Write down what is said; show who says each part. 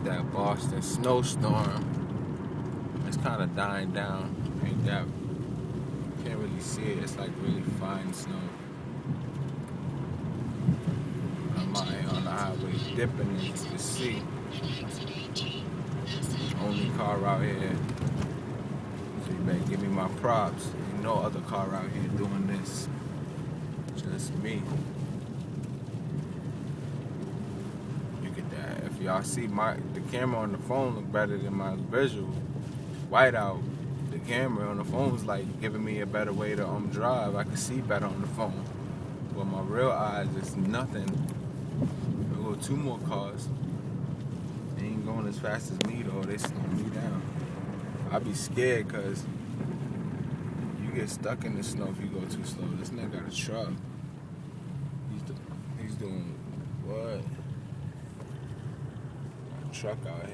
Speaker 1: that Boston snowstorm. It's kind of dying down. Ain't that? Can't really see it. It's like really fine snow. I'm out here on the highway dipping, as you can see. Only car out here. So you better give me my props. Ain't no other car out here doing this. Just me. Look at that. If y'all see the camera on the phone look better than my visual. Whiteout. The camera on the phone's like giving me a better way to drive. I can see better on the phone. But my real eyes is nothing. There go 2 more cars. They ain't going as fast as me though. They slowing me down. I be scared because you get stuck in the snow if you go too slow. This nigga got a truck. He's doing what? Got a truck out here.